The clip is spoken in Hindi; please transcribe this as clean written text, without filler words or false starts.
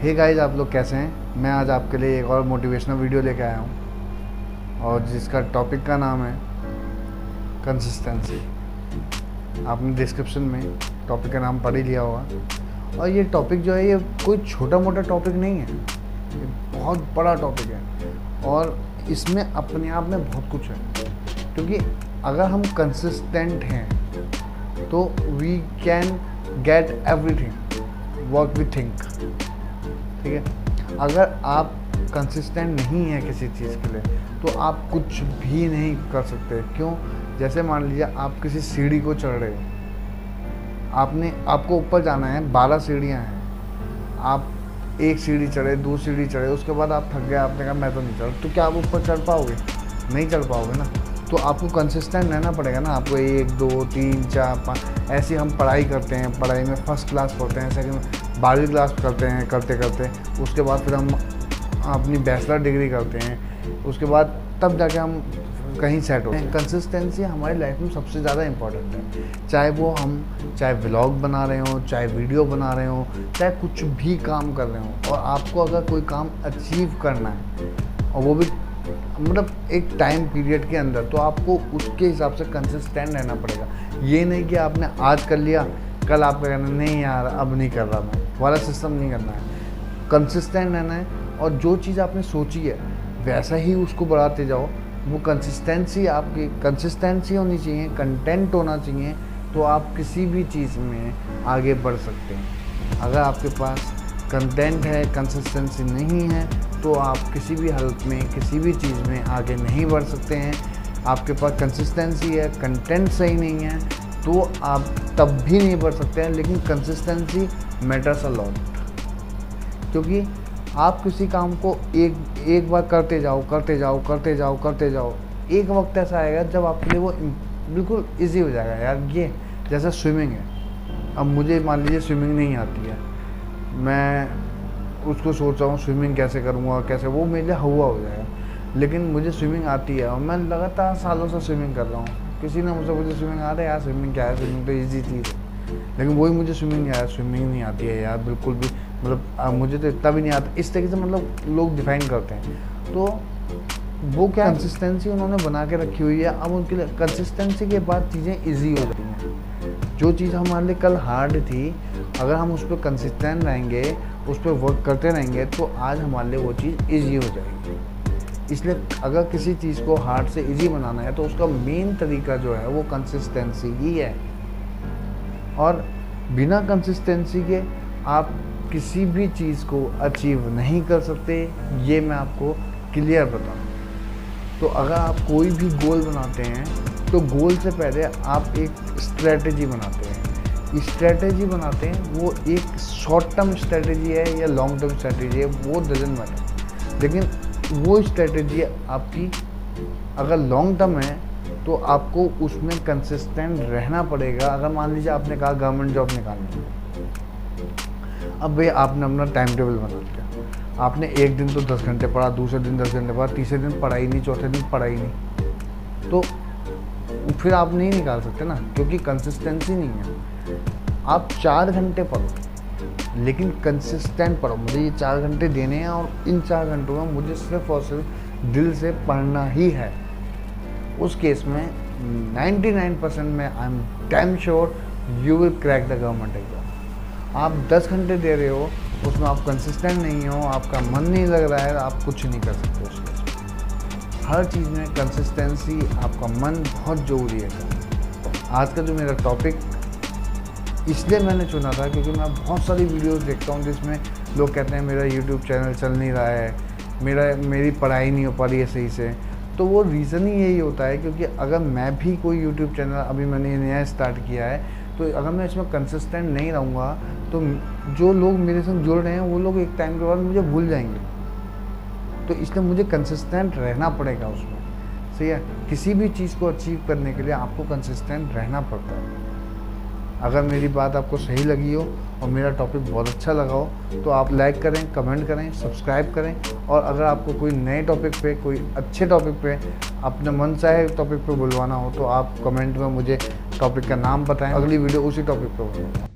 हे गाइस, आप लोग कैसे हैं। मैं आज आपके लिए एक और मोटिवेशनल वीडियो लेके आया हूँ और जिसका टॉपिक का नाम है कंसिस्टेंसी। आपने डिस्क्रिप्शन में टॉपिक का नाम पढ़ ही लिया होगा। और ये टॉपिक जो है ये कोई छोटा मोटा टॉपिक नहीं है, ये बहुत बड़ा टॉपिक है और इसमें अपने आप में बहुत कुछ है। क्योंकि अगर हम कंसिस्टेंट हैं तो we can get everything what we think. ठीक है, अगर आप कंसिस्टेंट नहीं है किसी चीज़ के लिए तो आप कुछ भी नहीं कर सकते। क्यों? जैसे मान लीजिए आप किसी सीढ़ी को चढ़ रहे हो, आपको ऊपर जाना है, 12 सीढ़ियाँ हैं, आप एक सीढ़ी चढ़े, 2 सीढ़ी चढ़े, उसके बाद आप थक गए, आपने कहा मैं तो नहीं चढ़, तो क्या आप ऊपर चढ़ पाओगे? नहीं चढ़ पाओगे ना। तो आपको कंसिस्टेंट रहना पड़ेगा ना। आपको 1 2 3 4 5 ऐसी हम पढ़ाई करते हैं, पढ़ाई में फर्स्ट क्लास पढ़ते हैं, सेकंड 12वीं क्लास करते हैं, करते उसके बाद फिर हम अपनी बैचलर डिग्री करते हैं, उसके बाद तब जाके हम कहीं सेट होते हैं। कंसिस्टेंसी हमारी लाइफ में सबसे ज़्यादा इम्पॉर्टेंट है। चाहे व्लॉग बना रहे हो, चाहे वीडियो बना रहे हो, चाहे कुछ भी काम कर रहे हो, और आपको अगर कोई काम अचीव करना है और वो भी मतलब एक टाइम पीरियड के अंदर, तो आपको उसके हिसाब से कंसिस्टेंट रहना पड़ेगा। ये नहीं कि आपने आज कर लिया, कल आपका कहना नहीं यार अब नहीं कर रहा, मैं वाला सिस्टम नहीं करना है। कंसिस्टेंट रहना है और जो चीज़ आपने सोची है वैसा ही उसको बढ़ाते जाओ। वो कंसिस्टेंसी आपकी कंसिस्टेंसी होनी चाहिए, कंटेंट होना चाहिए, तो आप किसी भी चीज़ में आगे बढ़ सकते हैं। अगर आपके पास कंटेंट है, कंसिस्टेंसी नहीं है, तो आप किसी भी हालत में किसी भी चीज़ में आगे नहीं बढ़ सकते हैं। आपके पास कंसिस्टेंसी है, कंटेंट सही नहीं है, तो आप तब भी नहीं बढ़ सकते हैं। लेकिन कंसिस्टेंसी मैटर्स अ लॉट, क्योंकि आप किसी काम को एक बार करते जाओ, एक वक्त ऐसा आएगा जब आपके लिए वो बिल्कुल ईजी हो जाएगा। यार ये जैसा स्विमिंग है, अब मुझे मान लीजिए स्विमिंग नहीं आती है, मैं उसको सोच रहा हूँ स्विमिंग कैसे करूँगा, कैसे, वो मेरे लिए हवा हो जाएगा। लेकिन मुझे स्विमिंग आती है और मैं लगातार सालों से स्विमिंग कर रहा हूँ। किसी ने मुझसे मुझे स्विमिंग आ रहा है, यार स्विमिंग क्या है, स्विमिंग तो ईजी चीज़ है। लेकिन वही मुझे स्विमिंग नहीं आती है यार, बिल्कुल भी, मतलब मुझे तो इतना भी नहीं आता। इस तरीके से मतलब लोग डिफाइन करते हैं। तो वो क्या कंसिस्टेंसी उन्होंने बना के रखी हुई है। अब उनके लिए कंसिस्टेंसी के बाद चीज़ें ईजी हो जाती हैं। जो चीज़ हमारे लिए कल हार्ड थी, अगर हम उस पर कंसिस्टेंट रहेंगे, उस पर वर्क करते रहेंगे, तो आज हमारे लिए वो चीज़ ईजी हो जाएगी। इसलिए अगर किसी चीज़ को हार्ड से ईजी बनाना है तो उसका मेन तरीका जो है वो कंसिस्टेंसी ही है। और बिना कंसिस्टेंसी के आप किसी भी चीज़ को अचीव नहीं कर सकते, ये मैं आपको क्लियर बताऊँ। तो अगर आप कोई भी गोल बनाते हैं तो गोल से पहले आप एक स्ट्रेटजी बनाते हैं। स्ट्रेटजी बनाते हैं, वो एक शॉर्ट टर्म स्ट्रेटजी है या लॉन्ग टर्म स्ट्रेटजी है, वो डजंट मैटर। लेकिन वो स्ट्रेटजी आपकी अगर लॉन्ग टर्म है तो आपको उसमें कंसिस्टेंट रहना पड़ेगा। अगर मान लीजिए आपने कहा गवर्नमेंट जॉब निकालनी है, अब भाई आपने अपना टाइम टेबल बना लिया, आपने एक दिन तो 10 घंटे पढ़ा, दूसरे दिन 10 घंटे पढ़ा, तीसरे दिन पढ़ाई नहीं, चौथे दिन पढ़ाई नहीं, तो फिर आप नहीं निकाल सकते ना, क्योंकि कंसिस्टेंसी नहीं है। आप 4 घंटे पढ़ो लेकिन कंसिस्टेंट पढ़ो। मुझे ये 4 घंटे देने हैं और इन 4 घंटों में मुझे सिर्फ और सिर्फ दिल से पढ़ना ही है। उस केस में 99% में I am damn sure you will crack the government exam. आप 10 घंटे दे रहे हो, उसमें आप कंसिस्टेंट नहीं हो, आपका मन नहीं लग रहा है, आप कुछ नहीं कर सकते उस केस में। हर चीज़ में कंसिस्टेंसी, आपका मन बहुत ज़रूरी है। आज का जो मेरा टॉपिक इसलिए मैंने चुना था क्योंकि मैं बहुत सारी वीडियोस देखता हूँ जिसमें लोग कहते हैं मेरा यूट्यूब चैनल चल नहीं रहा है, मेरी पढ़ाई नहीं हो पा रही है सही से। तो वो रीज़न ही यही होता है क्योंकि अगर मैं भी कोई यूट्यूब चैनल अभी मैंने नया स्टार्ट किया है, तो अगर मैं इसमें कंसिस्टेंट नहीं रहूँगा तो जो लोग मेरे साथ जुड़ रहे हैं वो लोग एक टाइम के बाद मुझे भूल जाएंगे। तो इसलिए मुझे कंसिस्टेंट रहना पड़ेगा उसमें। सही है, किसी भी चीज़ को अचीव करने के लिए आपको कंसिस्टेंट रहना पड़ता है। अगर मेरी बात आपको सही लगी हो और मेरा टॉपिक बहुत अच्छा लगा हो तो आप लाइक करें, कमेंट करें, सब्सक्राइब करें। और अगर आपको कोई नए टॉपिक पे, कोई अच्छे टॉपिक पे, अपने मन चाहे टॉपिक पे बुलवाना हो तो आप कमेंट में मुझे टॉपिक का नाम बताएं, अगली वीडियो उसी टॉपिक पे बनाऊंगा।